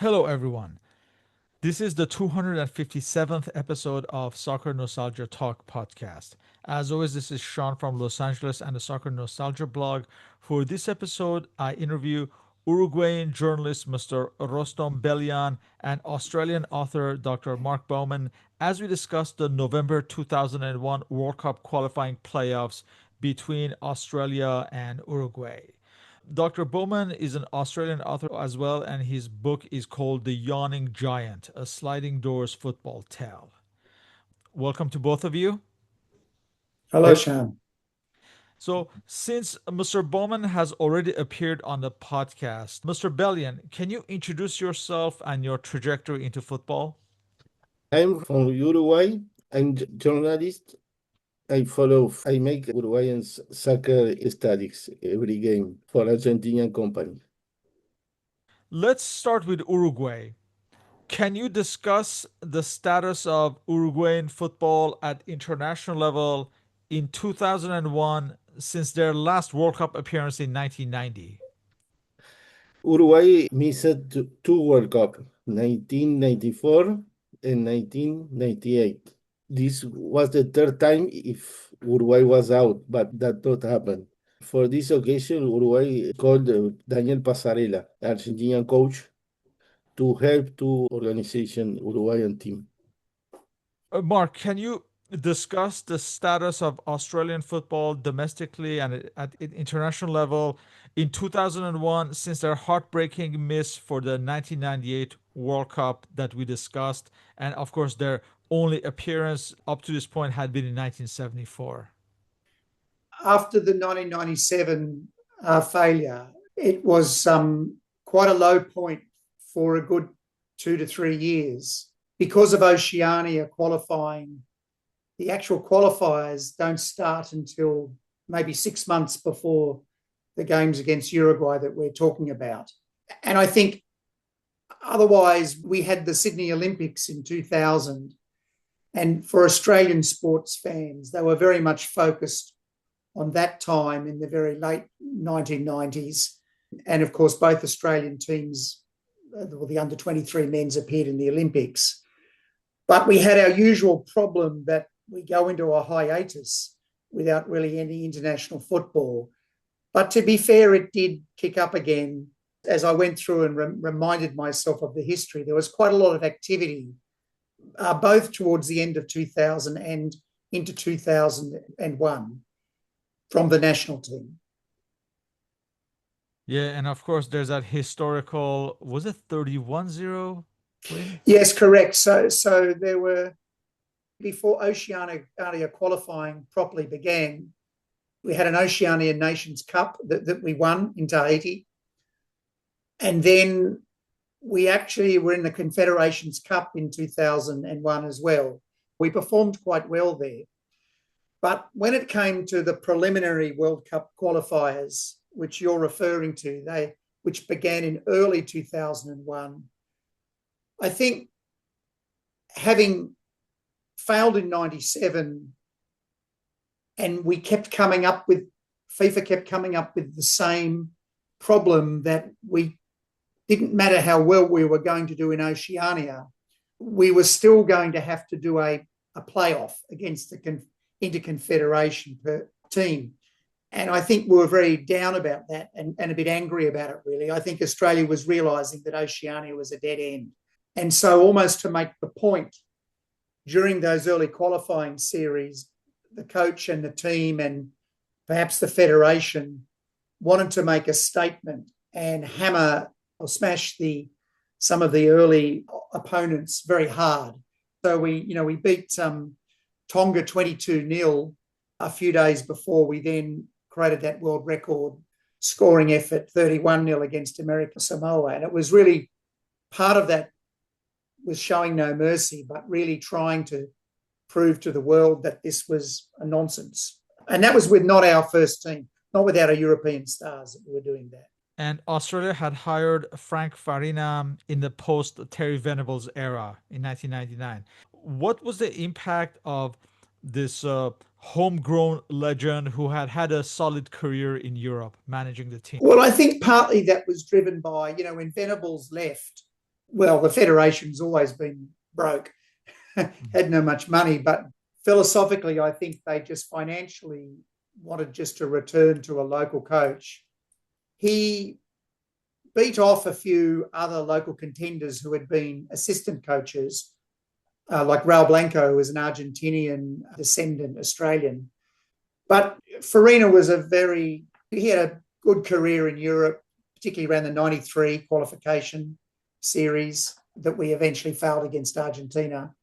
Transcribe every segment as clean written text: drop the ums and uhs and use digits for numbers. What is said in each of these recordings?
Hello, everyone. This is the 257th episode of Soccer Nostalgia Talk Podcast. As always, this is Sean from Los Angeles and the Soccer Nostalgia blog. For this episode, I interview Uruguayan journalist Mr. Rosdom Belian and Australian author Dr. Mark Bowman as we discuss the November 2001 World Cup qualifying playoffs between Australia and Uruguay. Dr. Bowman is an Australian author as well, and his book is called The Yawning Giant, a sliding doors football tale. Welcome to both of you. Hello, Sean. So, since Mr. Bowman has already appeared on the podcast, Mr. Bellion, can you introduce yourself and your trajectory into football? I'm from Uruguay. I'm journalist. I make Uruguayan soccer studies every game for Argentinian company. Let's start with Uruguay. Can you discuss the status of Uruguayan football at international level in 2001 since their last World Cup appearance in 1990? Uruguay missed two World Cup, 1994 and 1998. This was the third time if Uruguay was out, but that not happened. For this occasion, Uruguay called Daniel Pasarela, Argentinian coach, to help to organization Uruguayan team. Mark, can you discuss the status of Australian football domestically and at international level in 2001 since their heartbreaking miss for the 1998 World Cup that we discussed? And of course, their only appearance up to this point had been in 1974. After the 1997 failure, it was quite a low point for a good 2 to 3 years. Because of Oceania qualifying, the actual qualifiers don't start until maybe 6 months before the games against Uruguay that we're talking about. And I think otherwise we had the Sydney Olympics in 2000. And for Australian sports fans, they were very much focused on that time in the very late 1990s. And of course, both Australian teams, the under-23 men's, appeared in the Olympics. But we had our usual problem that we go into a hiatus without really any international football. But to be fair, it did kick up again. As I went through and reminded myself of the history, there was quite a lot of activity, both towards the end of 2000 and into 2001 from the national team. Yeah, and of course, there's that historical, was it 31-0? Yes, correct. So there were, before Oceania qualifying properly began, we had an Oceania Nations Cup that we won in Tahiti. And then we actually were in the Confederations Cup in 2001 as well. We performed quite well there. But when it came to the preliminary World Cup qualifiers, which you're referring to, which began in early 2001, I think having failed in 97, and FIFA kept coming up with the same problem that we didn't matter how well we were going to do in Oceania, we were still going to have to do a playoff against the interconfederation team. And I think we were very down about that and a bit angry about it, really. I think Australia was realising that Oceania was a dead end. And so almost to make the point, during those early qualifying series, the coach and the team and perhaps the federation wanted to make a statement and hammer or smash some of the early opponents very hard. So we beat Tonga 22-0 a few days before we then created that world record scoring effort 31-0 against American Samoa. And it was really part of that was showing no mercy, but really trying to prove to the world that this was a nonsense. And that was with not our first team, not without our European stars that we were doing that. And Australia had hired Frank Farina in the post-Terry Venables era in 1999. What was the impact of this homegrown legend who had had a solid career in Europe managing the team? Well, I think partly that was driven by, when Venables left, Well, the federation's always been broke, had no much money, but philosophically, I think they just financially wanted just to return to a local coach. He beat off a few other local contenders who had been assistant coaches, like Raul Blanco, who was an Argentinian descendant Australian. But Farina he had a good career in Europe, particularly around the 93 qualification series that we eventually failed against Argentina.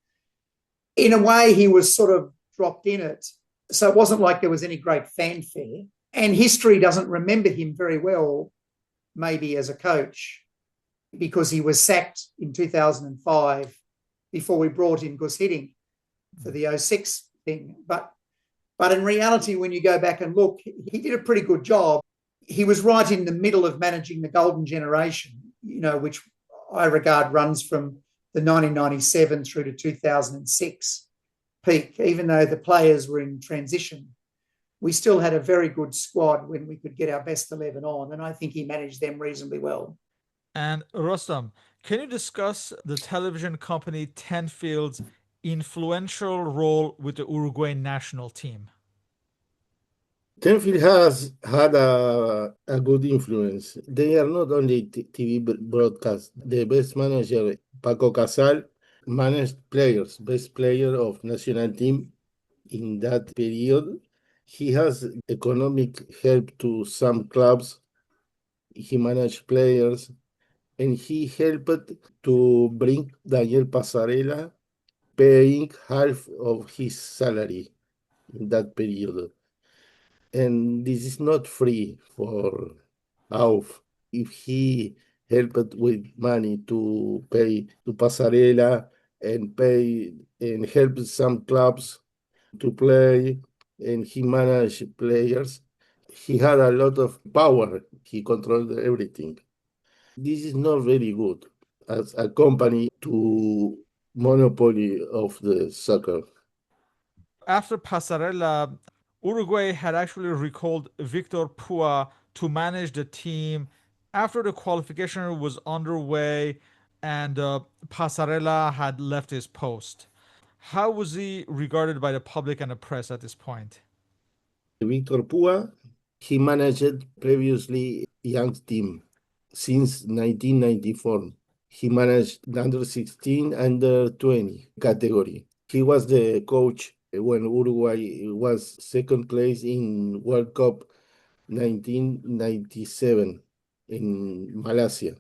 In a way, he was sort of dropped in it. So it wasn't like there was any great fanfare. And history doesn't remember him very well, maybe as a coach, because he was sacked in 2005 before we brought in Gus Hiddink for the 06 thing. But in reality, when you go back and look, he did a pretty good job. He was right in the middle of managing the golden generation, which I regard runs from the 1997 through to 2006 peak. Even though the players were in transition, we still had a very good squad when we could get our best 11 on, and I think he managed them reasonably well. And Rostam, can you discuss the television company Tenfield's influential role with the Uruguayan national team? Tenfield has had a good influence. They are not only TV broadcast. The best manager, Paco Casal, managed players, best player of national team in that period. He has economic help to some clubs. He managed players, and he helped to bring Daniel Passarella, paying half of his salary in that period. And this is not free for Auf. If he helped with money to pay to Passarella and pay and help some clubs to play, and he managed players, he had a lot of power. He controlled everything. This is not very good as a company to monopoly of the soccer. After Passarella, Uruguay had actually recalled Victor Pua to manage the team after the qualification was underway and Passarella had left his post. How was he regarded by the public and the press at this point? Victor Pua, he managed previously young team since 1994. He managed under 16, under 20 category. He was the coach when Uruguay was second place in World Cup 1997 in Malaysia.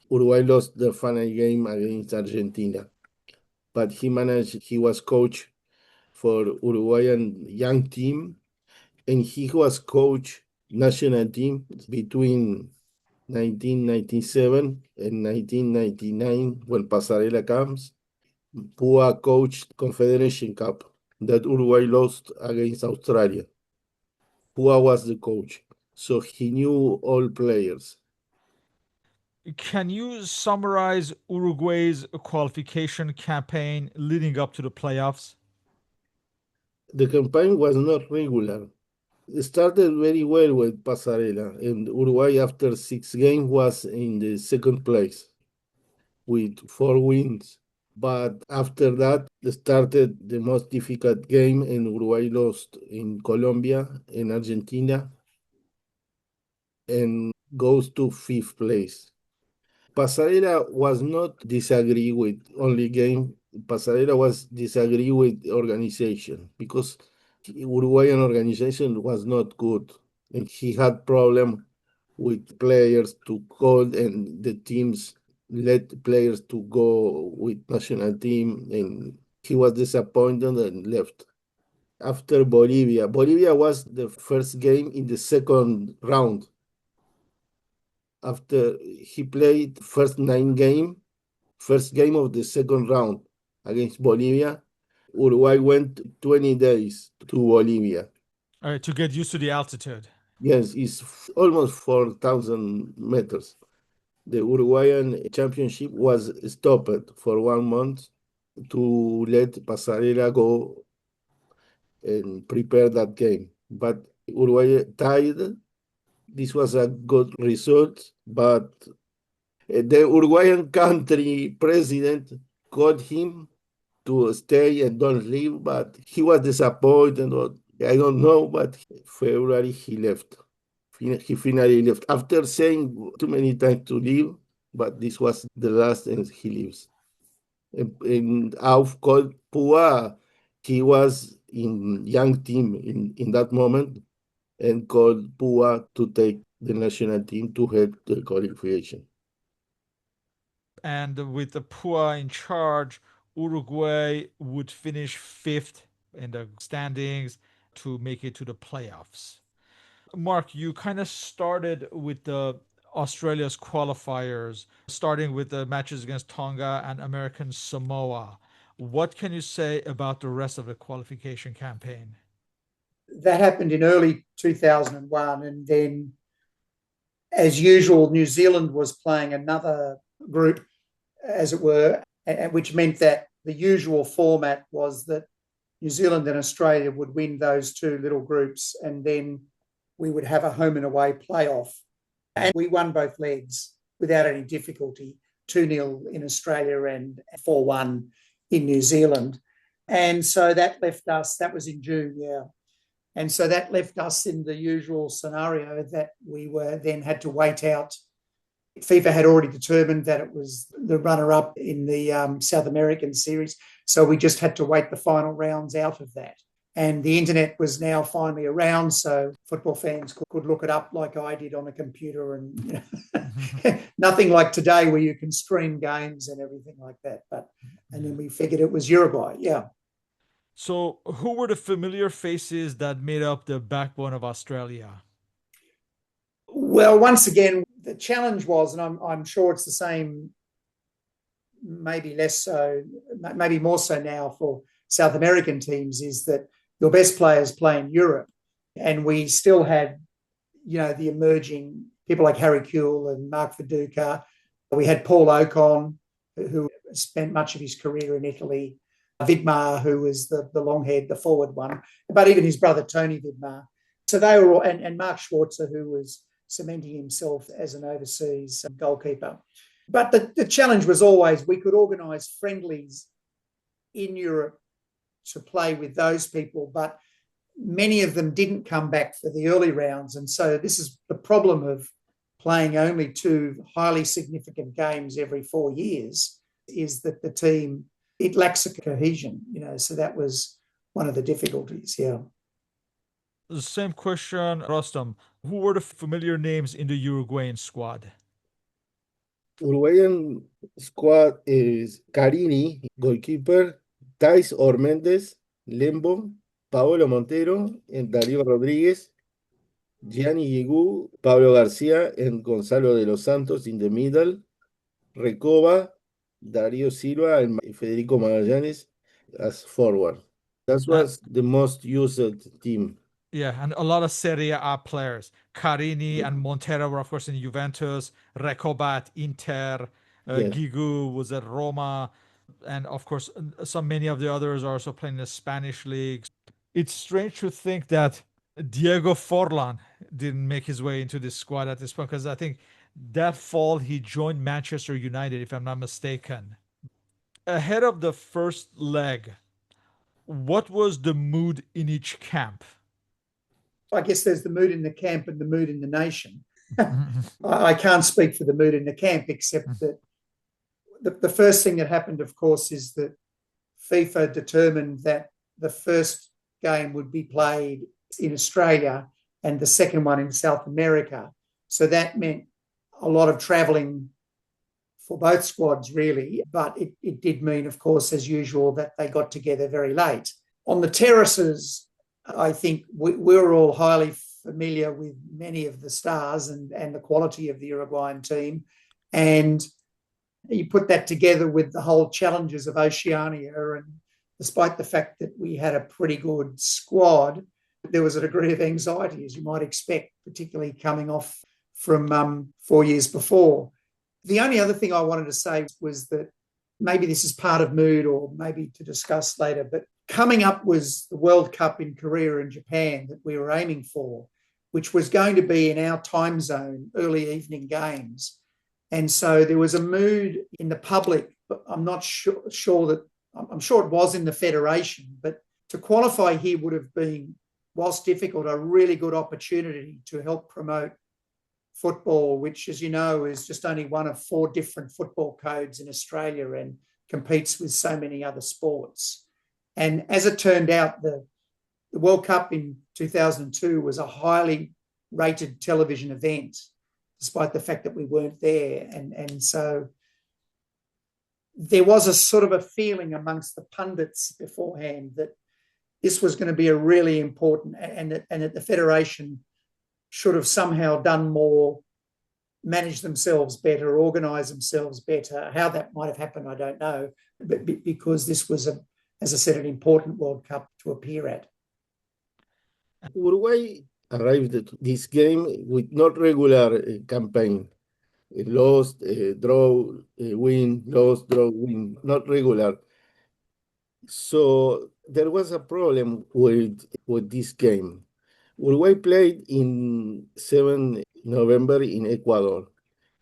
Uruguay lost the final game against Argentina, but he was coach for Uruguayan young team, and he was coach national team between 1997 and 1999 when Pasarela comes. Pua coached Confederation Cup that Uruguay lost against Australia. Pua was the coach, so he knew all players. Can you summarize Uruguay's qualification campaign leading up to the playoffs? The campaign was not regular. It started very well with Pasarela, and Uruguay, after 6 games, was in the second place with 4 wins. But after that, started the most difficult game, and Uruguay lost in Colombia and Argentina and goes to fifth place. Pasarela was not disagree with only game. Pasarela was disagree with organization because Uruguayan organization was not good, and he had problem with players to call, and the teams let players to go with national team, and he was disappointed and left. After Bolivia was the first game in the second round. After he played first game of the second round against Bolivia, Uruguay went 20 days to Bolivia. All right, to get used to the altitude. Yes, it's almost 4,000 meters. The Uruguayan championship was stopped for 1 month to let Pasarela go and prepare that game. But Uruguay tied. This was a good result, but The Uruguayan country president called him to stay and don't leave, but he was disappointed. Or I don't know, but February he left. He finally left after saying too many times to leave, but this was the last and he leaves. And Auf called Pua, he was in young team in that moment and called Pua to take the national team to help the qualification. And with the Pua in charge, Uruguay would finish fifth in the standings to make it to the playoffs. Mark, you kind of started with the Australia's qualifiers, starting with the matches against Tonga and American Samoa. What can you say about the rest of the qualification campaign? That happened in early 2001, and then, as usual, New Zealand was playing another group, as it were, which meant that the usual format was that New Zealand and Australia would win those two little groups, and then we would have a home and away playoff. And we won both legs without any difficulty, 2-0 in Australia and 4-1 in New Zealand. And so that left us, that was in June, yeah. And so that left us in the usual scenario that we were then had to wait out. FIFA had already determined that it was the runner-up in the South American series. So we just had to wait the final rounds out of that. And the internet was now finally around, so football fans could look it up like I did on a computer, and nothing like today where you can stream games and everything like that. And then we figured it was Uruguay, yeah. So, who were the familiar faces that made up the backbone of Australia? Well, once again, the challenge was, and I'm sure it's the same, maybe less so, maybe more so now for South American teams, is that your best players play in Europe. And we still had, the emerging people like Harry Kewell and Mark Viduka. We had Paul Ocon, who spent much of his career in Italy. Vidmar, who was the long-haired, the forward one, but even his brother Tony Vidmar. So they were all, and Mark Schwarzer, who was cementing himself as an overseas goalkeeper. But the challenge was always we could organise friendlies in Europe to play with those people, but many of them didn't come back for the early rounds. And so this is the problem of playing only two highly significant games every 4 years, is that the team, it lacks a cohesion, so that was one of the difficulties, yeah. The same question, Rosdom. Who were the familiar names in the Uruguayan squad? Uruguayan squad is Carini, goalkeeper, Thais Ormendes, Lembo, Paolo Montero, and Darío Rodríguez, Gianni Guigú, Pablo García, and Gonzalo de los Santos in the middle, Recoba, Darío Silva, and Federico Magallanes as forward. That was the most used team. Yeah, and a lot of Serie A players. Carini and Montero were, of course, in Juventus. Recoba at Inter. Yes. Guigú was at Roma. And, of course, many of the others are also playing in the Spanish leagues. It's strange to think that Diego Forlan didn't make his way into this squad at this point, because I think that fall he joined Manchester United, if I'm not mistaken. Ahead of the first leg, what was the mood in each camp? I guess there's the mood in the camp and the mood in the nation. I can't speak for the mood in the camp, except that the first thing that happened, of course, is that FIFA determined that the first game would be played in Australia and the second one in South America. So that meant a lot of travelling for both squads, really. But it did mean, of course, as usual, that they got together very late. On the terraces, I think we're all highly familiar with many of the stars and the quality of the Uruguayan team. And you put that together with the whole challenges of Oceania, and despite the fact that we had a pretty good squad, there was a degree of anxiety, as you might expect, particularly coming off from 4 years before. The only other thing I wanted to say was that maybe this is part of mood, or maybe to discuss later, but coming up was the World Cup in Korea and Japan that we were aiming for, which was going to be in our time zone, early evening games. And so there was a mood in the public, but I'm not sure that, I'm sure it was in the federation, but to qualify here would have been, whilst difficult, a really good opportunity to help promote football, which, as you know, is just only one of 4 different football codes in Australia and competes with so many other sports. And as it turned out, the World Cup in 2002 was a highly rated television event, despite the fact that we weren't there. And so there was a sort of a feeling amongst the pundits beforehand that this was going to be a really important, and that the Federation should have somehow done more, managed themselves better, organised themselves better. How that might have happened, I don't know, but because this was, as I said, an important World Cup to appear at. Uruguay arrived at this game with not regular campaign. Lost, draw, win, lost, draw, win, not regular. So there was a problem with this game. Uruguay played in 7 November in Ecuador,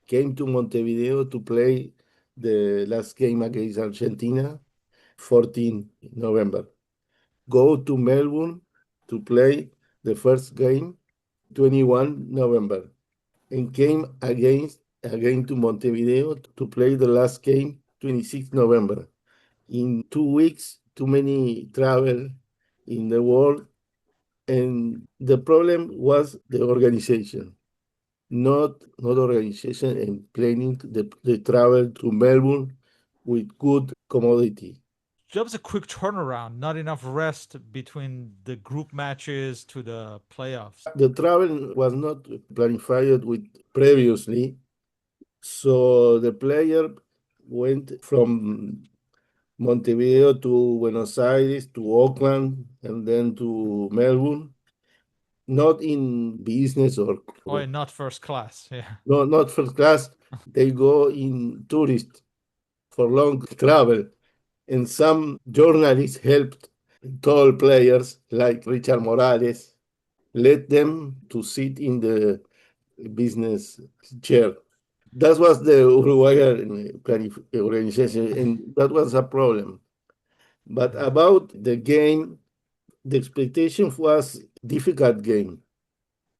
came to Montevideo to play the last game against Argentina, 14 November. Go to Melbourne to play the first game, 21 November, and came again to Montevideo to play the last game, 26 November. In 2 weeks, too many travel in the world, and the problem was the organization, not organization and planning the travel to Melbourne with good commodity. That was a quick turnaround, not enough rest between the group matches to the playoffs. The travel was not planified with previously, so the player went from Montevideo to Buenos Aires to Auckland and then to Melbourne, not in business Oh, not first class. Yeah. no, not first class. They go in tourist for long travel. And some journalists helped tall players like Richard Morales, let them to sit in the business chair. That was the Uruguayan organization, and that was a problem. But about the game, the expectation was difficult game,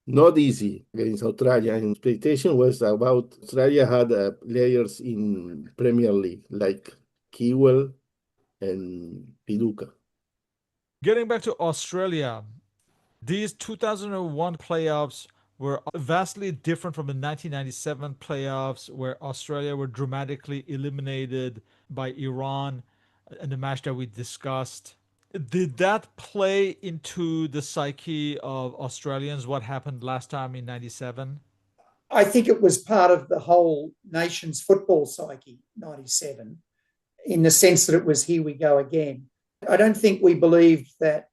not easy against Australia. And expectation was about Australia had players in Premier League like Kewell and Piduka. Getting back to Australia, these 2001 playoffs were vastly different from the 1997 playoffs, where Australia were dramatically eliminated by Iran in the match that we discussed. Did that play into the psyche of Australians, what happened last time in 97? I think it was part of the whole nation's football psyche, 97, in the sense that it was here we go again. I don't think we believed that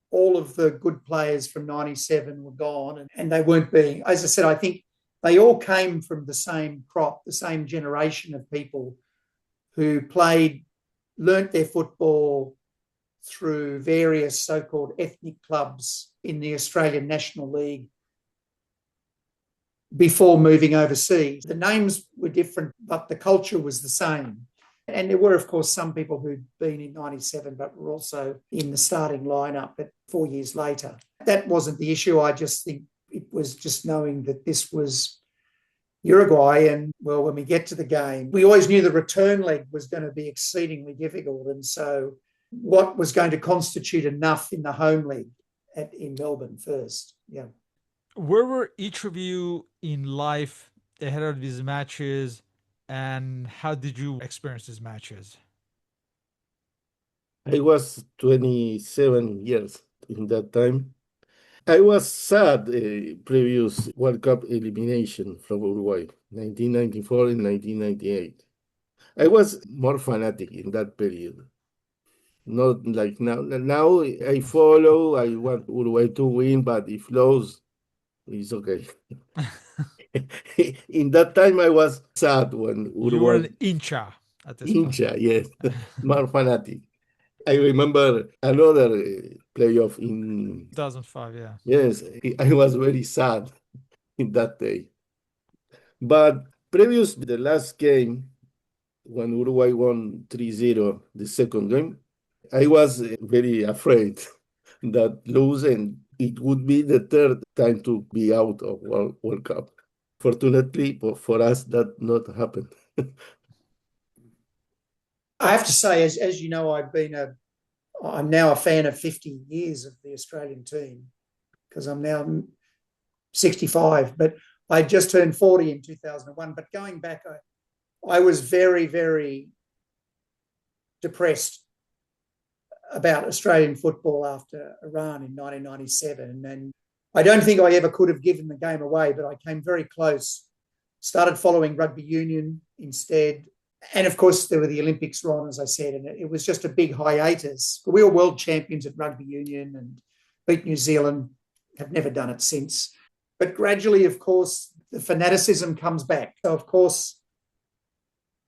all of the good players from 97 were gone and they weren't being, as I said, I think they all came from the same crop, the same generation of people who learnt their football through various so-called ethnic clubs in the Australian National League before moving overseas. The names were different, but the culture was the same. And there were, of course, some people who'd been in 97, but were also in the starting lineup 4 years later. That wasn't the issue. I just think it was just knowing that this was Uruguay. And, well, when we get to the game, we always knew the return leg was going to be exceedingly difficult. And so what was going to constitute enough in the home leg in Melbourne first? Yeah. Where were each of you in life ahead of these matches, and how did you experience these matches? I was 27 years in that time. I was sad previous World Cup elimination from Uruguay, 1994 and 1998. I was more fanatic in that period. Not like now. Now I follow, I want Uruguay to win, but if lose, it's okay. In that time, I was sad when You were Uruguay an hincha at this point. hincha, yes, more fanatic. I remember another playoff in 2005, yeah. yes, I was very sad in that day. But Previous the last game, when Uruguay won 3-0, the second game, I was very afraid that lose and it would be the third time to be out of World Cup. Fortunately for us, that not happened. I have to say, as you know, I'm now a fan of 50 years of the Australian team because I'm now 65, but I just turned 40 in 2001. But going back, I was very, very depressed about Australian football after Iran in 1997. And I don't think I ever could have given the game away, but I came very close. Started following rugby union instead. And of course, there were the Olympics on, as I said, and it was just a big hiatus. We were world champions at rugby union and beat New Zealand, have never done it since. But gradually, of course, the fanaticism comes back. So, of course,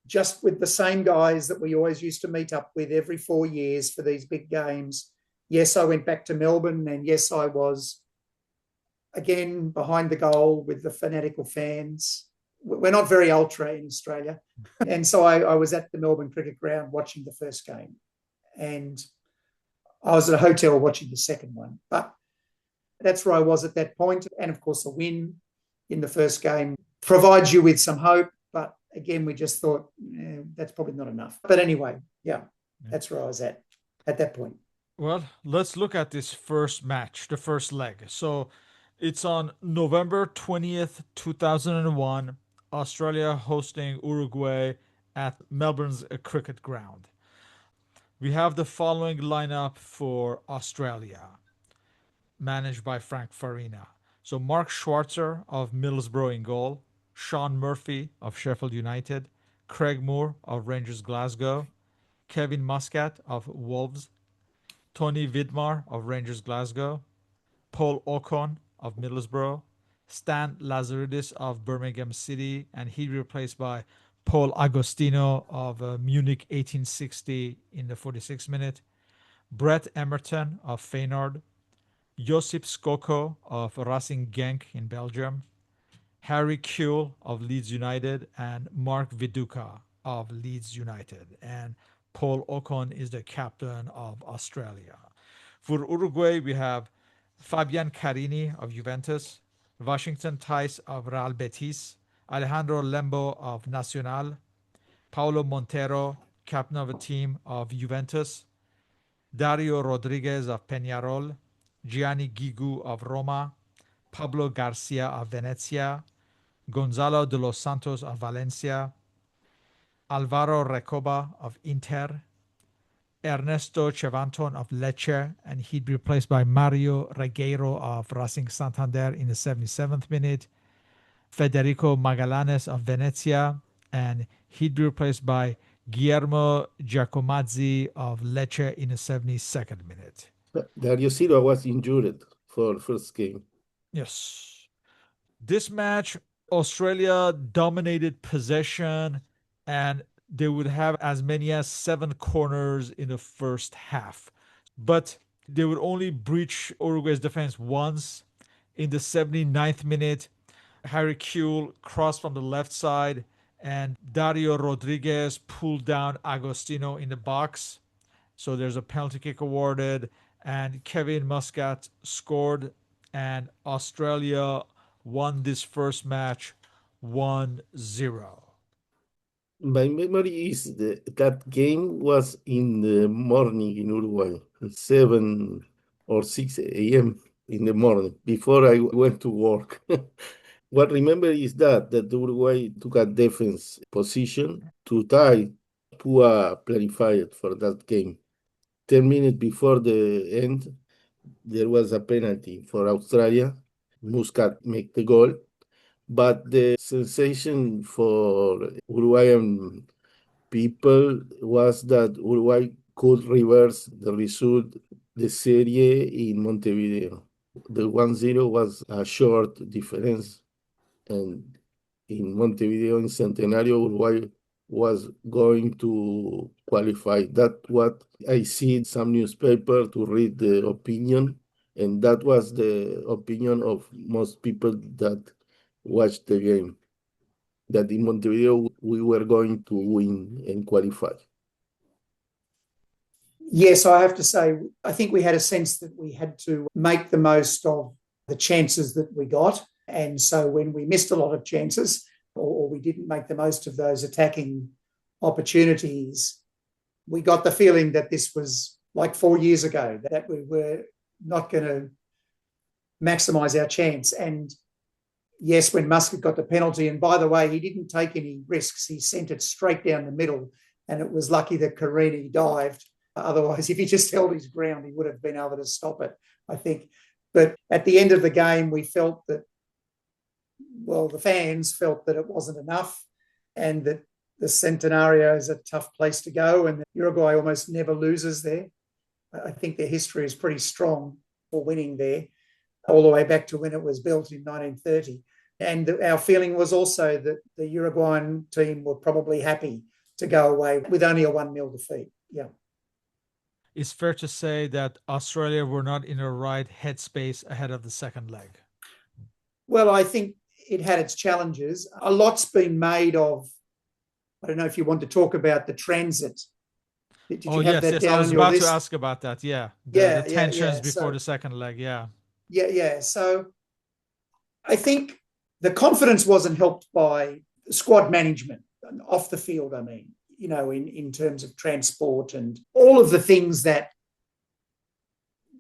just with the same guys that we always used to meet up with every 4 years for these big games. Yes, I went back to Melbourne, and yes, I was again behind the goal with the fanatical fans. We're not very ultra in Australia. And so I was at the Melbourne Cricket Ground watching the first game. And I was at a hotel watching the second one. But that's where I was at that point. And of course, a win in the first game provides you with some hope. But again, we just thought that's probably not enough. But anyway, yeah, that's where I was at that point. Well, let's look at this first match, the first leg. So it's on November 20th, 2001, Australia hosting Uruguay at Melbourne's cricket ground. We have the following lineup for Australia, managed by Frank Farina. So Mark Schwarzer of Middlesbrough in goal, Sean Murphy of Sheffield United, Craig Moore of Rangers Glasgow, Kevin Muscat of Wolves, Tony Vidmar of Rangers Glasgow, Paul Ocon of Middlesbrough, Stan Lazaridis of Birmingham City, and he replaced by Paul Agostino of Munich 1860 in the 46th minute, Brett Emerton of Feyenoord, Josip Skoko of Racing Genk in Belgium, Harry Kewell of Leeds United, and Mark Viduka of Leeds United. And Paul Ocon is the captain of Australia. For Uruguay, we have Fabian Carini of Juventus, Washington Tice of Real Betis, Alejandro Lembo of Nacional, Paulo Montero, captain of a team of Juventus, Dario Rodriguez of Peñarol, Gianni Gigu of Roma, Pablo Garcia of Venezia, Gonzalo de los Santos of Valencia, Alvaro Recoba of Inter, Ernesto Chevanton of Lecce, and he'd be replaced by Mario Regueiro of Racing Santander in the 77th minute, Federico Magallanes of Venezia, and he'd be replaced by Guillermo Giacomazzi of Lecce in the 72nd minute. Dario Silva was injured for first game. Yes. This match, Australia dominated possession, and they would have as many as 7 corners in the first half. But they would only breach Uruguay's defense once in the 79th minute. Harry Kewell crossed from the left side, and Dario Rodriguez pulled down Agostino in the box. So there's a penalty kick awarded, and Kevin Muscat scored, and Australia won this first match 1-0. My memory is that game was in the morning in Uruguay, 7 or 6 a.m. in the morning, before I went to work. What I remember is that Uruguay took a defense position to tie Pua clarified for that game. 10 minutes before the end, there was a penalty for Australia. Muscat make the goal. But the sensation for Uruguayan people was that Uruguay could reverse the result, the serie in Montevideo. The 1-0 was a short difference, and in Montevideo, in Centenario, Uruguay was going to qualify. That's what I see in some newspaper to read the opinion, and that was the opinion of most people that watched the game. that in Montevideo we were going to win and qualify. Yes, I have to say, I think we had a sense that we had to make the most of the chances that we got. And so when we missed a lot of chances or we didn't make the most of those attacking opportunities, we got the feeling that this was like 4 years ago, that we were not going to maximise our chance. And yes, when Muscat got the penalty, and by the way, he didn't take any risks. He sent it straight down the middle, and it was lucky that Carini dived. Otherwise, if he just held his ground, he would have been able to stop it, I think. But at the end of the game, we felt that, well, the fans felt that it wasn't enough and that the Centenario is a tough place to go and that Uruguay almost never loses there. I think their history is pretty strong for winning there, all the way back to when it was built in 1930. And our feeling was also that the Uruguayan team were probably happy to go away with only a 1-0 defeat. Yeah. It's fair to say that Australia were not in a right headspace ahead of the second leg. Well, I think it had its challenges. A lot's been made of, I don't know if you want to talk about the transit. Did you have that down I was on your about list? to ask about that. Yeah. The tensions before So, the second leg. Yeah. Yeah. So I think the confidence wasn't helped by squad management off the field, I mean, in terms of transport and all of the things that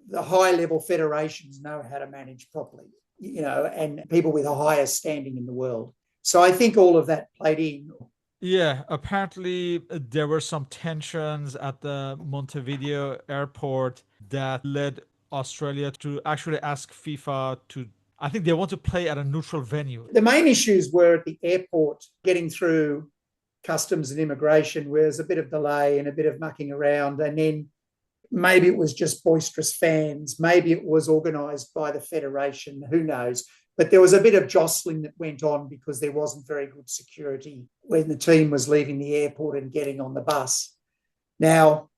the high-level federations know how to manage properly, and people with a higher standing in the world. So I think all of that played in. Yeah, apparently there were some tensions at the Montevideo airport that led Australia to actually ask FIFA to, I think they want to play at a neutral venue. The main issues were at the airport, getting through customs and immigration, where there's a bit of delay and a bit of mucking around. And then maybe it was just boisterous fans. Maybe it was organised by the federation. Who knows? But there was a bit of jostling that went on because there wasn't very good security when the team was leaving the airport and getting on the bus. Now,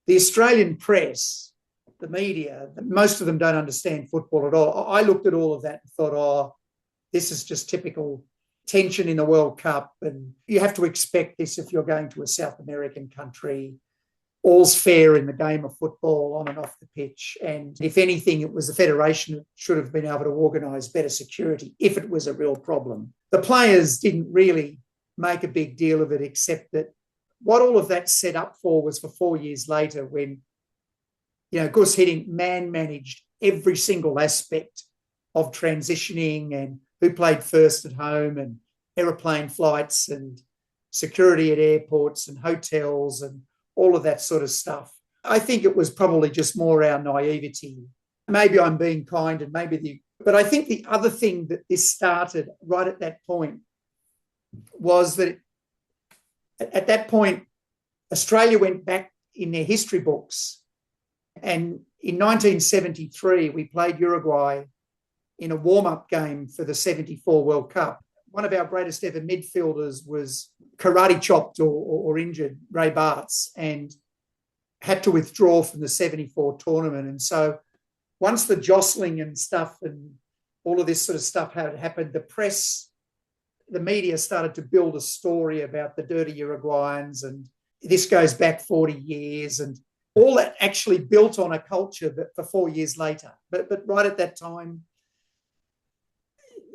the Australian press, the media, most of them don't understand football at all. I looked at all of that and thought, oh, this is just typical tension in the World Cup. And you have to expect this if you're going to a South American country. All's fair in the game of football on and off the pitch. And if anything, it was the federation that should have been able to organise better security if it was a real problem. The players didn't really make a big deal of it, except that what all of that set up for was for 4 years later when, Gus Hiddink managed every single aspect of transitioning and who played first at home and aeroplane flights and security at airports and hotels and all of that sort of stuff. I think it was probably just more our naivety. Maybe I'm being kind and but I think the other thing that this started right at that point was that at that point, Australia went back in their history books. And in 1973, we played Uruguay in a warm-up game for the 74 World Cup. One of our greatest ever midfielders was karate chopped or injured, Ray Bartz, and had to withdraw from the 74 tournament. And so once the jostling and stuff and all of this sort of stuff had happened, the press, the media started to build a story about the dirty Uruguayans, and this goes back 40 years, and all that actually built on a culture that for 4 years later. But right at that time,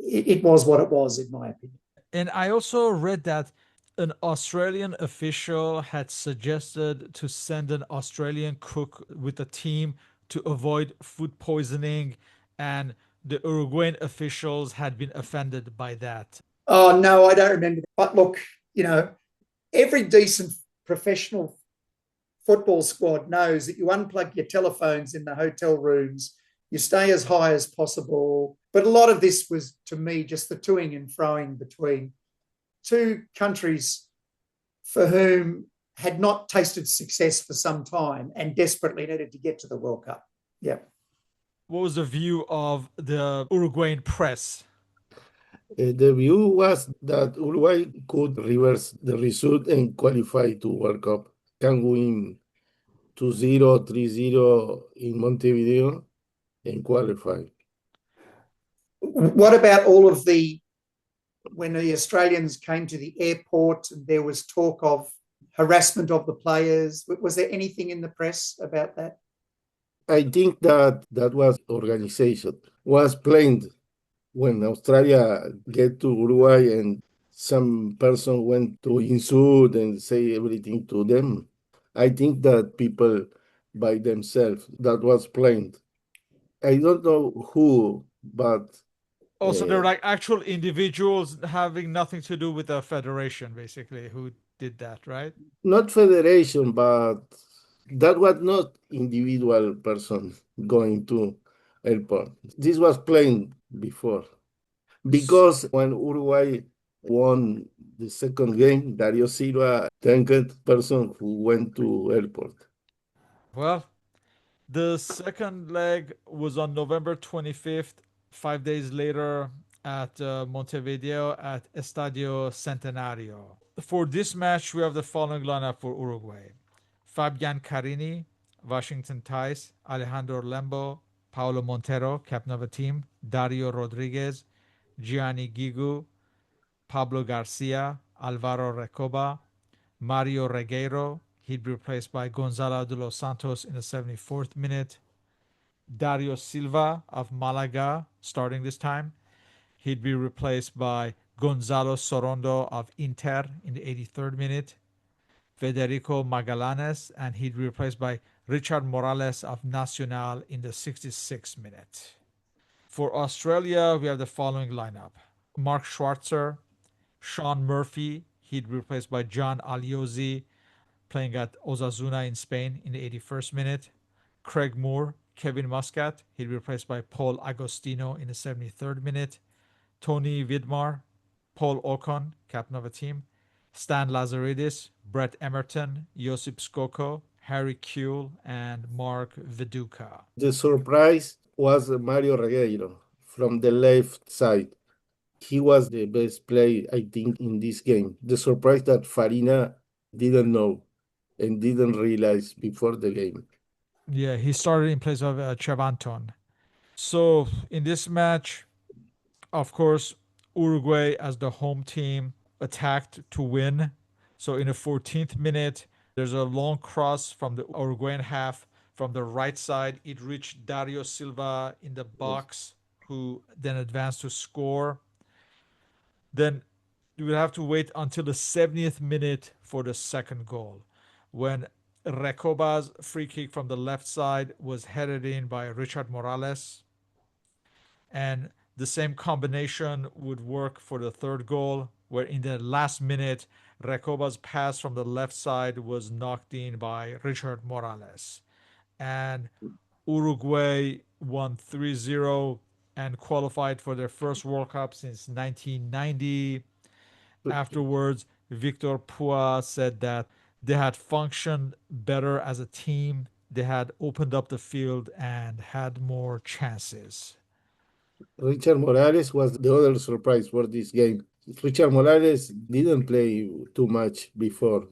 it was what it was, in my opinion. And I also read that an Australian official had suggested to send an Australian cook with the team to avoid food poisoning, and the Uruguayan officials had been offended by that. Oh, no, I don't remember that. But look, every decent professional football squad knows that you unplug your telephones in the hotel rooms, you stay as high as possible. But a lot of this was, to me, just the toing and froing between two countries for whom had not tasted success for some time and desperately needed to get to the World Cup. Yeah. What was the view of the Uruguayan press? The view was that Uruguay could reverse the result and qualify to World Cup. Can win 2-0, 3-0 in Montevideo and qualify. What about all of the when the Australians came to the airport, there was talk of harassment of the players. Was there anything in the press about that? I think that was organization, was planned when Australia get to Uruguay and some person went to insult and say everything to them. I think that people by themselves, that was planned. I don't know who, but Also, they're uh, like actual individuals having nothing to do with the federation, basically, who did that, right? not federation, but that was not individual person going to airport. This was planned before. Because when Uruguay won the second game, Dario Silva thanked person who went to airport. Well, the second leg was on November 25th, 5 days later at Montevideo at Estadio Centenario. For this match, we have the following lineup for Uruguay: Fabian Carini, Washington Tice, Alejandro Lembo, Paulo Montero, captain of the team, Dario Rodriguez, Gianni Gigu, Pablo Garcia, Alvaro Recoba, Mario Regueiro. He'd be replaced by Gonzalo de los Santos in the 74th minute. Dario Silva of Malaga starting this time. He'd be replaced by Gonzalo Sorondo of Inter in the 83rd minute. Federico Magallanes, and he'd be replaced by Richard Morales of Nacional in the 66th minute. For Australia, we have the following lineup: Mark Schwarzer, Sean Murphy, he'd be replaced by John Aliozi, playing at Osasuna in Spain in the 81st minute. Craig Moore, Kevin Muscat, he'd be replaced by Paul Agostino in the 73rd minute. Tony Vidmar, Paul Ocon, captain of a team, Stan Lazaridis, Brett Emerton, Josip Skoko, Harry Kuehl, and Mark Viduka. The surprise was Mario Regueiro from the left side. He was the best player, I think, in this game. The surprise that Farina didn't know and didn't realize before the game. Yeah, he started in place of Chavanton. So in this match, of course, Uruguay as the home team attacked to win. So in the 14th minute, there's a long cross from the Uruguayan half from the right side. It reached Dario Silva in the Yes. box, who then advanced to score. Then you would have to wait until the 70th minute for the second goal, when Recoba's free kick from the left side was headed in by Richard Morales, and the same combination would work for the third goal, where in the last minute, Recoba's pass from the left side was knocked in by Richard Morales. And Uruguay won 3-0 and qualified for their first World Cup since 1990. Afterwards, Victor Pua said that they had functioned better as a team, they had opened up the field and had more chances. Richard Morales was the other surprise for this game. Richard Morales didn't play too much before,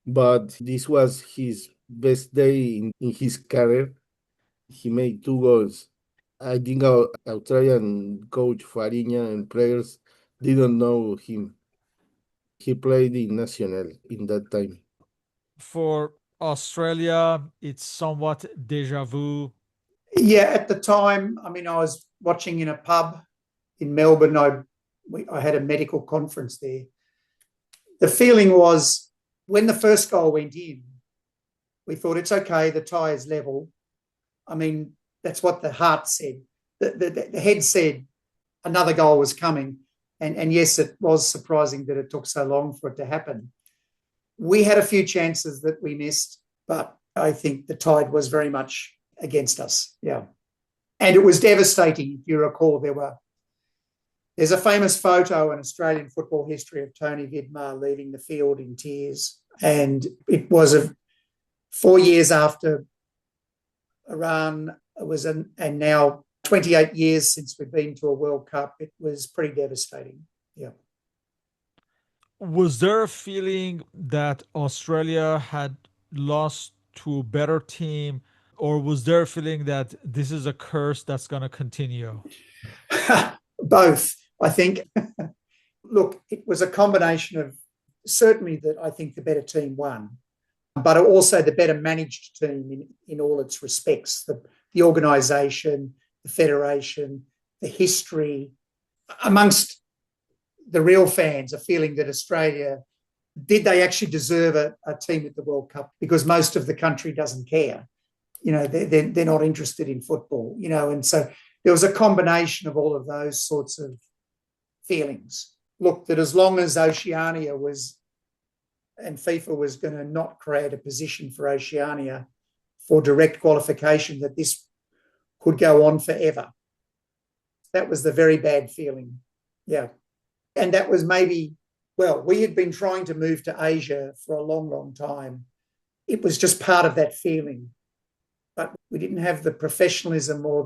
but this was his best day in his career. He made two goals. I think our Australian coach Farina and players didn't know him. He played in Nacional in that time. For Australia, it's somewhat deja vu. Yeah, at the time, I mean, I was watching in a pub in Melbourne. I had a medical conference there. The feeling was when the first goal went in, we thought it's okay, the tie is level. I mean, that's what the heart said. The head said another goal was coming. And yes, it was surprising that it took so long for it to happen. We had a few chances that we missed, but I think the tide was very much against us. Yeah. And it was devastating. If you recall, there's a famous photo in Australian football history of Tony Vidmar leaving the field in tears. And it was 4 years after Iran was and now 28 years since we've been to a World Cup. It was pretty devastating. Yeah. Was there a feeling that Australia had lost to a better team, or was there a feeling that this is a curse that's going to continue? Both, I think. Look, it was a combination of certainly that I think the better team won, but also the better managed team in all its respects, the organisation, the federation, the history. Amongst the real fans, a feeling that Australia, did they actually deserve a team at the World Cup? Because most of the country doesn't care. They're not interested in football, and so there was a combination of all of those sorts of feelings. Look, that as long as Oceania was and FIFA was going to not create a position for Oceania for direct qualification, that this could go on forever. That was the very bad feeling. Yeah. And that was maybe, we had been trying to move to Asia for a long, long time. It was just part of that feeling. But we didn't have the professionalism or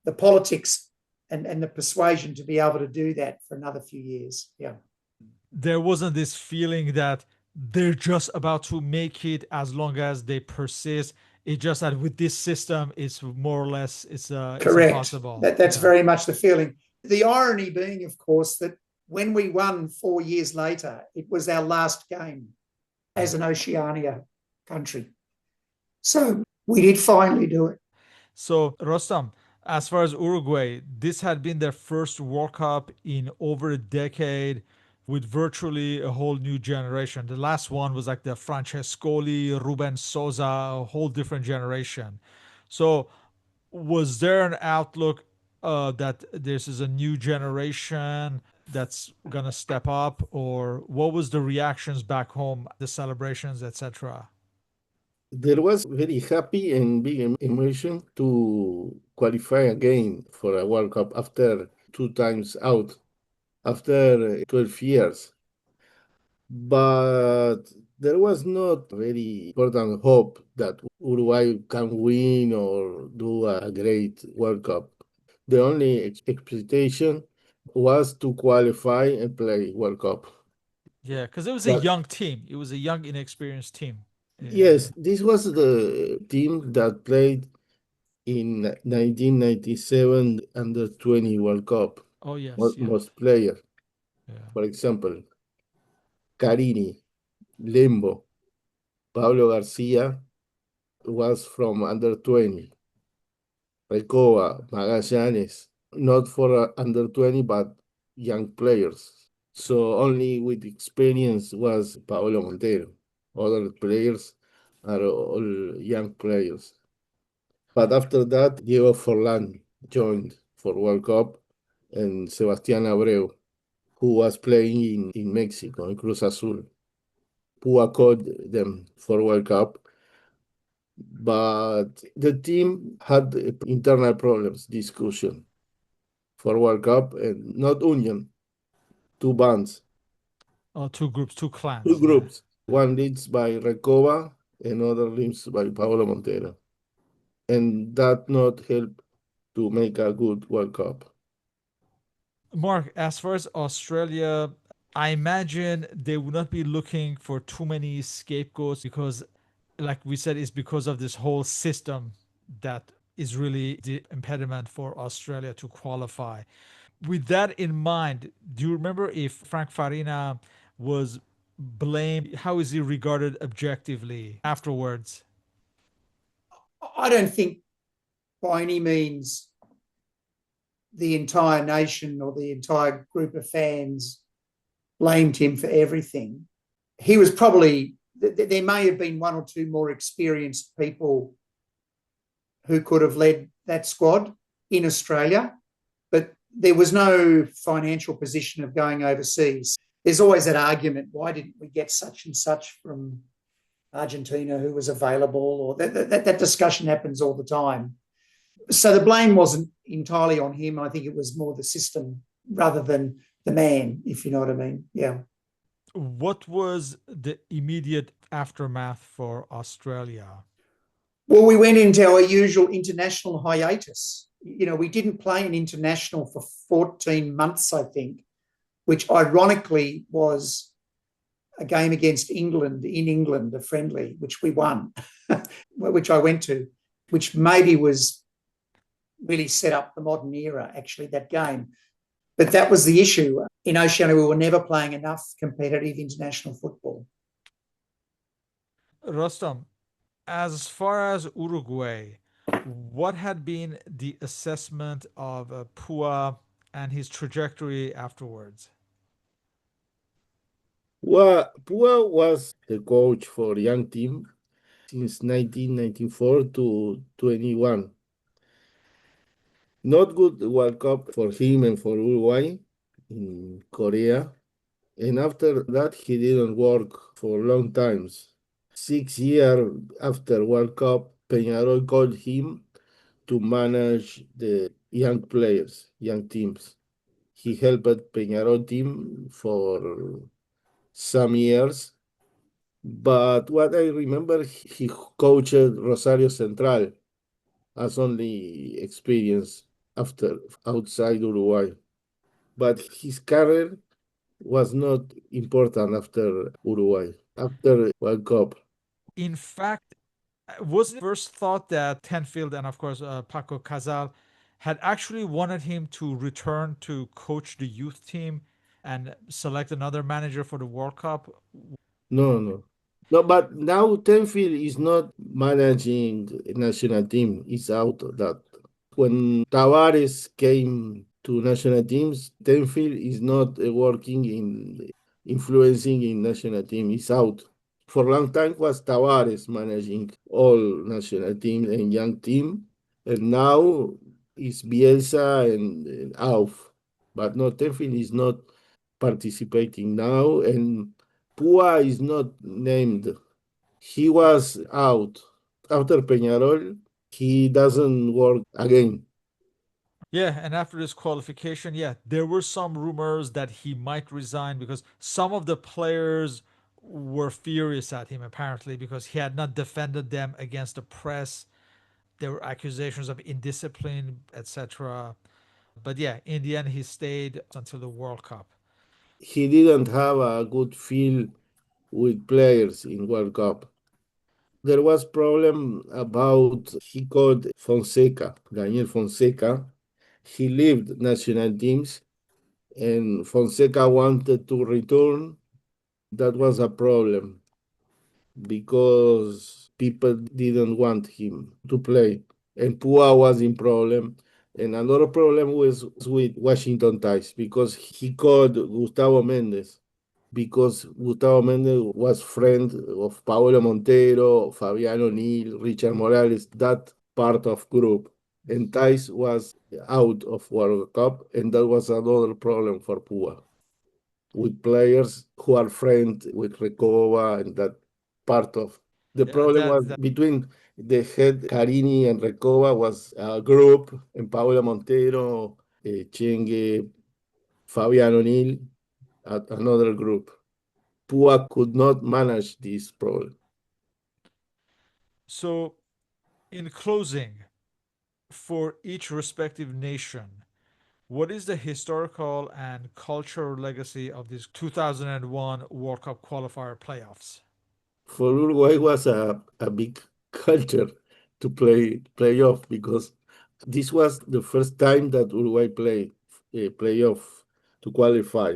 the politics and the persuasion to be able to do that for another few years. Yeah. There wasn't this feeling that they're just about to make it as long as they persist. It's just that with this system, it's more or less, it's impossible. That's very much the feeling. The irony being, of course, that when we won 4 years later, it was our last game as an Oceania country. So we did finally do it. So, Rostam, as far as Uruguay, this had been their first World Cup in over a decade with virtually a whole new generation. The last one was like the Francescoli, Ruben Sosa, a whole different generation. So, was there an outlook that this is a new generation that's gonna step up, or what was the reactions back home, the celebrations, etc.? There was very happy and big emotion to qualify again for a World Cup after 2 times out, after 12 years. But there was not very important hope that Uruguay can win or do a great World Cup. The only expectation was to qualify and play World Cup. Yeah, because it was a But young team. It was a young, inexperienced team. yes, this was the team that played in 1997 under 20 World Cup. Oh yes, yeah, Most player, yeah. for example, Carini, Lembo, Pablo Garcia was from under 20. Recoba, Magallanes, not for under 20, but young players. So only with experience was Paolo Montero. Other players are all young players. But after that, Diego Forlán joined for World Cup and Sebastián Abreu, who was playing in Mexico, in Cruz Azul. Pua called them for World Cup. But the team had internal problems, discussion for World Cup, and not union, two bands, Oh, two groups, two two clans. Yeah. groups. One leads by Recoba, another leads by Paolo Montero. And that not help to make a good World Cup. Mark, as far as Australia, I imagine they would not be looking for too many scapegoats because, like we said, it's because of this whole system that is really the impediment for Australia to qualify. With that in mind, do you remember if Frank Farina was blamed? How is he regarded objectively afterwards? I don't think by any means the entire nation or the entire group of fans blamed him for everything. He was probably, there may have been one or two more experienced people who could have led that squad in Australia, but there was no financial position of going overseas. There's always that argument, why didn't we get such and such from Argentina who was available? Or that discussion happens all the time. So the blame wasn't entirely on him. I think it was more the system rather than the man, if you know what I mean. Yeah. What was the immediate aftermath for Australia? Well, we went into our usual international hiatus. We didn't play an international for 14 months, I think, which ironically was a game against England in England, a friendly, which we won, which I went to, which maybe was really set up the modern era, actually, that game. But that was the issue. In Oceania, we were never playing enough competitive international football. Rostom, as far as Uruguay, what had been the assessment of Pua and his trajectory afterwards? Well, Pua was the coach for young team since 1994 to 21. Not good World Cup for him and for Uruguay in Korea. And after that, he didn't work for long times. 6 years after World Cup, Peñarol called him to manage the young players, young teams. He helped Peñarol team for some years. But what I remember, he coached Rosario Central as only experience after outside Uruguay. But his career was not important after Uruguay, after World Cup. In fact, was it first thought that Tenfield and, of course, Paco Casal had actually wanted him to return to coach the youth team and select another manager for the World Cup? No, no. No, but now Tenfield is not managing national team. It's out of that. When Tavares came to national teams, Tenfield is not working in influencing in national team. It's out. For a long time was Tavares managing all national team and young team, and now it's Bielsa and Auf. But no, Tenfield is not participating now, and Pua is not named. He was out after Peñarol. He doesn't work again. Yeah, and after this qualification, yeah, there were some rumors that he might resign because some of the players were furious at him apparently because he had not defended them against the press. There were accusations of indiscipline, etc. But yeah, in the end, he stayed until the World Cup. He didn't have a good feel with players in World Cup. There was problem about he called Fonseca, Daniel Fonseca. He left national teams and Fonseca wanted to return. That was a problem because people didn't want him to play. And Pua was in problem. And another problem was with Washington ties because he called Gustavo Mendes because Gustavo Mendes was friend of Paolo Montero, Fabián O'Neill, Richard Morales, that part of group. And Tais was out of World Cup, and that was another problem for Pua with players who are friends with Recoba and that part of the Yeah, problem was between the head Carini and Recoba was a group and Paolo Montero, Chengue, Fabián O'Neill, another group. Pua could not manage this problem. so, in closing, for each respective nation, what is the historical and cultural legacy of this 2001 World Cup qualifier playoffs? For Uruguay was a big culture to playoff because this was the first time that Uruguay played a playoff to qualify.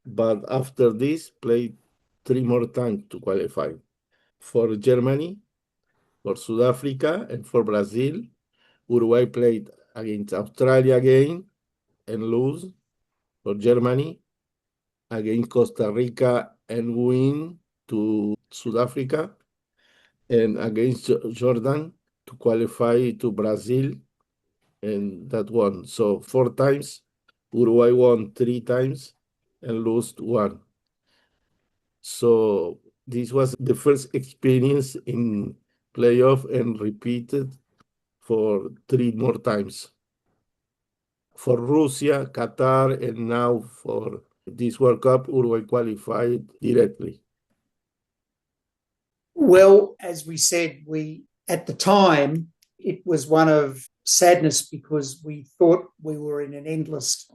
But after this, played three more times to qualify. For Germany, for South Africa, and for Brazil, Uruguay played against Australia again and lose. For Germany, against Costa Rica and win to South Africa, and against Jordan to qualify to Brazil, and that won. So four times, Uruguay won three times and lost one. So this was the first experience in playoff and repeated for three more times. For Russia, Qatar, and now for this World Cup, Uruguay qualified directly. Well, as we said, we at the time it was one of sadness because we thought we were in an endless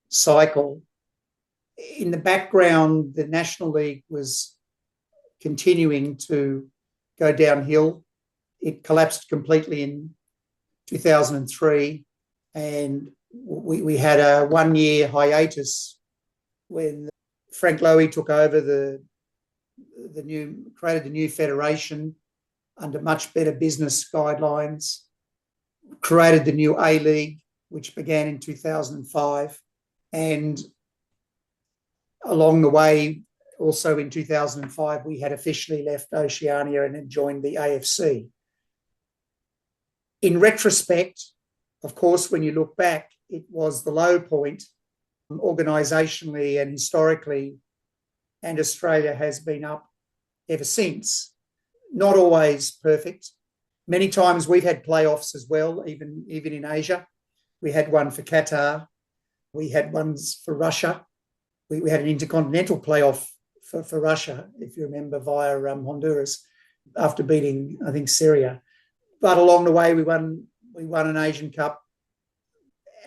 cycle. In the background, the National League was continuing to go downhill. It collapsed completely in 2003, and we had a 1-year hiatus when Frank Lowy took over created the new federation under much better business guidelines, created the new A-League, which began in 2005. And along the way, also in 2005, we had officially left Oceania and had joined the AFC. In retrospect, of course, when you look back, it was the low point organisationally and historically, and Australia has been up ever since. Not always perfect. Many times we've had playoffs as well, even in Asia. We had one for Qatar. We had ones for Russia. We had an intercontinental playoff for Russia, if you remember, via Honduras, after beating, I think, Syria. But along the way, we won an Asian Cup.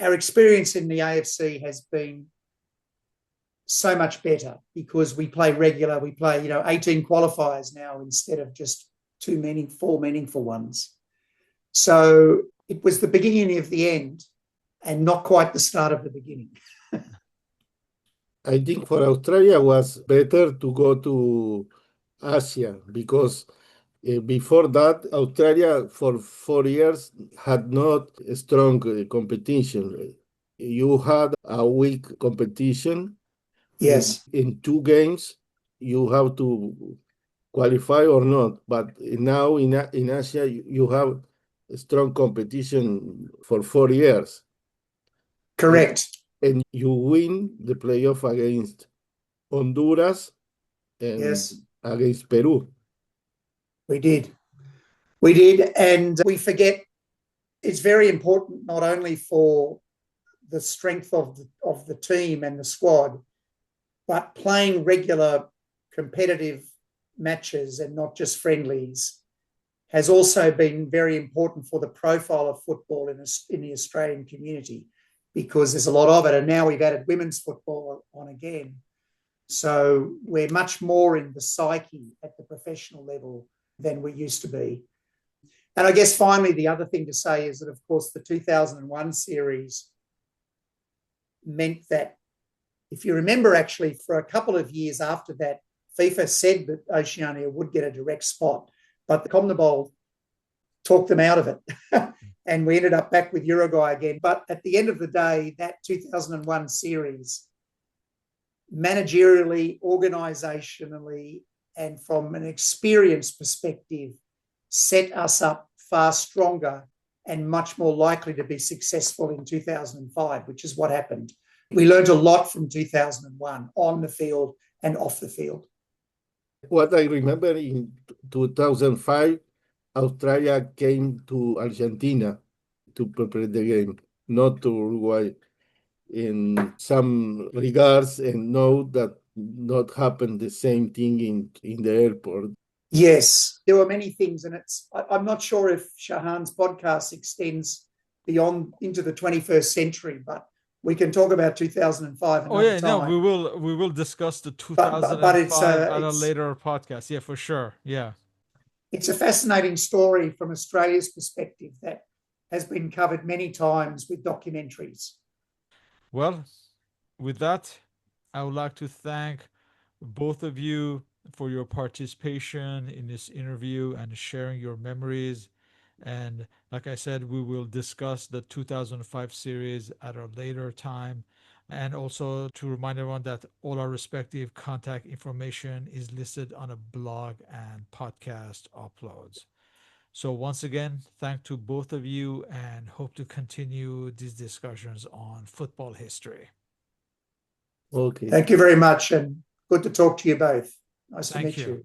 Our experience in the AFC has been so much better because we play regular. We play, 18 qualifiers now instead of just 4 meaningful ones. So it was the beginning of the end and not quite the start of the beginning. I think for Australia was better to go to Asia because before that, Australia for 4 years had not a strong competition. You had a weak competition. Yes. In 2 games, you have to qualify or not. But now in Asia, you have a strong competition for 4 years. Correct. And you win the playoff against Honduras and yes, against Peru. we did. And we forget it's very important not only for the strength of the team and the squad, but playing regular competitive matches and not just friendlies has also been very important for the profile of football in the Australian community, because there's a lot of it. And now we've added women's football on again. So we're much more in the psyche at the professional level than we used to be. And I guess finally, the other thing to say is that, of course, the 2001 series meant that, if you remember, actually, for a couple of years after that, FIFA said that Oceania would get a direct spot, but the CONMEBOL talked them out of it. And we ended up back with Uruguay again. But at the end of the day, that 2001 series, managerially, organisationally, and from an experience perspective, set us up far stronger and much more likely to be successful in 2005, which is what happened. We learned a lot from 2001 on the field and off the field. What I remember in 2005, Australia came to Argentina to prepare the game, not to Uruguay. In some regards, and know that not happen the same thing in the airport. Yes, there were many things, and I'm not sure if Shahan's podcast extends beyond into the 21st century, but we can talk about 2005 another time. No, we will discuss the 2005 at a later podcast. Yeah, for sure. Yeah. It's a fascinating story from Australia's perspective that has been covered many times with documentaries. Well, with that, I would like to thank both of you for your participation in this interview and sharing your memories. And like I said, we will discuss the 2005 series at a later time. And also to remind everyone that all our respective contact information is listed on a blog and podcast uploads. So once again, thank to both of you and hope to continue these discussions on football history. Okay. Thank you very much, and good to talk to you both. Nice to meet you.